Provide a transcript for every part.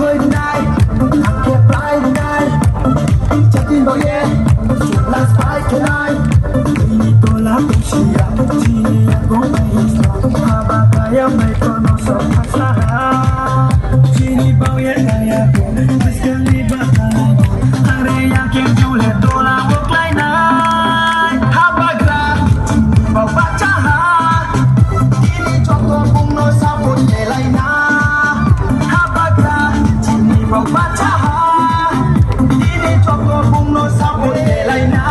khơi này kwplai này trái tim bao ye là spy cái này ini tola kusia ini aku Islam abagaya mai kono so khatra ini bao ye naya sekali bahkan are yang kemjule tola kwplai này Bubagra bao baca ini contoh bung no sabut nelai na Bubagra ini bao baca ini contoh bung no sabut nelai na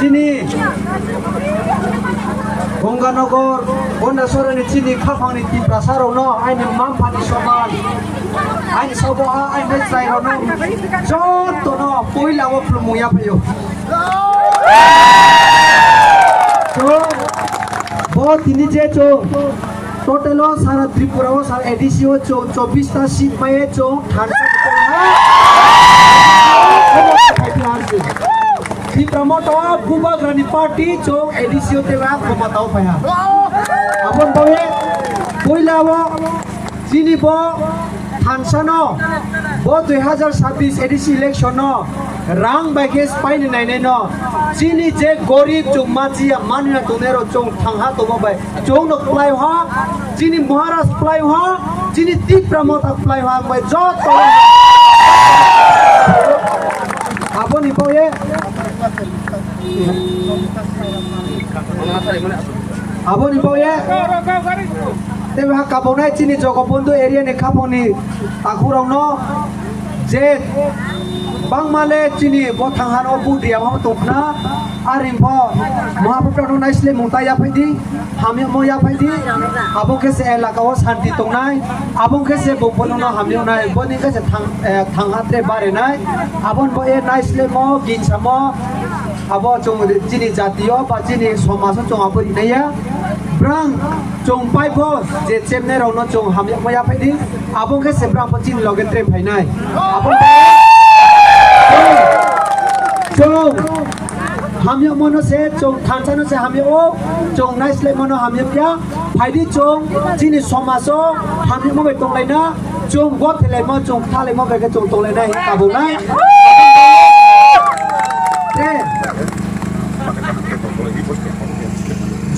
sini Gondatwisa Gondatwisa sini khapangni ti prasarono aini mampani soban aini sobo aini tsairano jotono poilawo plumuya payo bo tini je cho totalo sara tripura wo sara edisio cho 24 ta seat paye cho thansa di promotor Bubagra ni party cho edisio tewa komatau paya abon bawe poilawo sini bo thansano bo 2026 edisi election no rang bages paine naine no sini je gorib chung machi manna tonero chung thangha to bai chung no plai ha sini maharaj plai ha sini ti promoter plai ha bai jot to abon ipoye abon ipoye tebe ha kabonai sini jogobondo area ne khaponi akhurong no je bangmale chini bo thanghano budia ma tokna arimpo mahapurno naisle mutaya phaidi hamya moya phaidi abong ke se elakawo shanti tongnai abong ke se bongpono hamyo nai boni ke se thanghatre bare nai abon bo e naisle mo ginsamo abo chung chini jatiyo ba chini somaso chung apuri naya brang chung pai bo je chemne rono chung hamya moya phaidi abong ke se brang po chini logetre phainai abong chung hamyo mono se chung thansano se hamyo o chung naisle mono hamyo pya phaidi chung chini somaso hamyo mo be tong laina chung got thele mo chung thale mo be chung tong laina kabu nai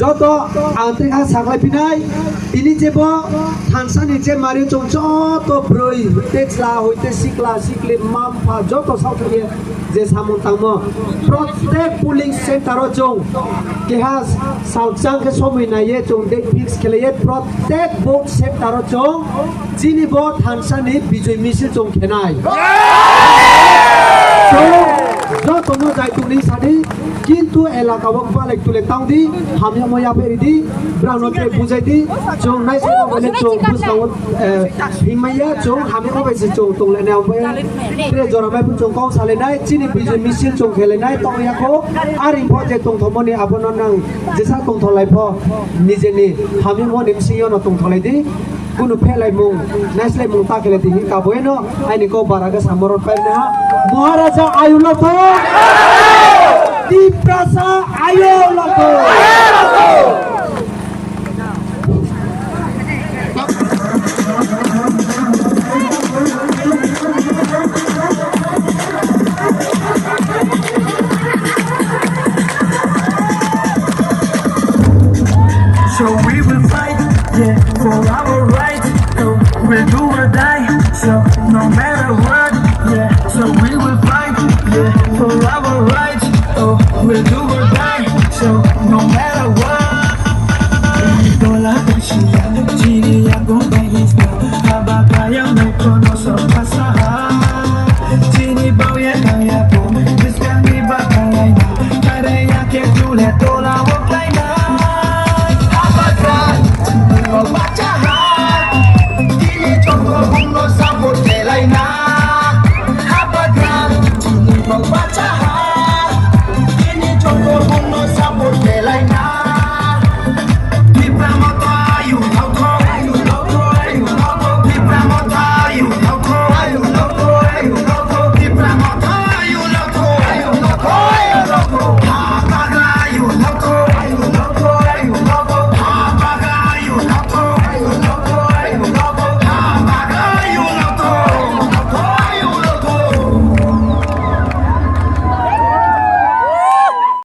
joto angtri ha saklai pinai ini jebo thansani je mari chong joto broi hoite chla hoite sikli mampa joto sautri je samon tangmo protek pooling center ro chong ke ha sauchang ke somoi na ye chong date fix khele ye protek boat center ro chong jini bo thansani bijoi misil chong khenai joto mo jai tuni sadi কিন্তু এলাকা বকবালে তুলে তাউদি হামিয়া ময়া পেরিদি ব্রাউনতে বুঝাইদি জং নাইসে বলে জং বুঝাও হিমাইয়া জং হামিয়া বাইসে জং তংলে নাও বে রে জরামাই জং কং সালে নাই চিনি বিজে মিছিল জং খেলে নাই তংয়াখো আর ইম্পর্টে তং থমনি আবন নাং যেসা তং থলাইফ নিজেনি হামিয়া ম নিমসিও ন তং থলাইদি कुनु फेलाई मुं नाइसलाई मुं ताकेले दिहि काबोएनो आइनि को बारागा सामरन पाइना महाराजा आयुलथो दीप्रासा आयुलथो So we will fight, yeah, for our rights. So we'll do or die. So no matter what, yeah. So we will fight, yeah, for our rights. Oh, we'll do or die. So no matter what. Dola kashiya, chiri ya gondatwisa. Habakaya no konoso pasaha. Chini bauya kaya po, diskangi bakalay na. Kare ya ke chuleto.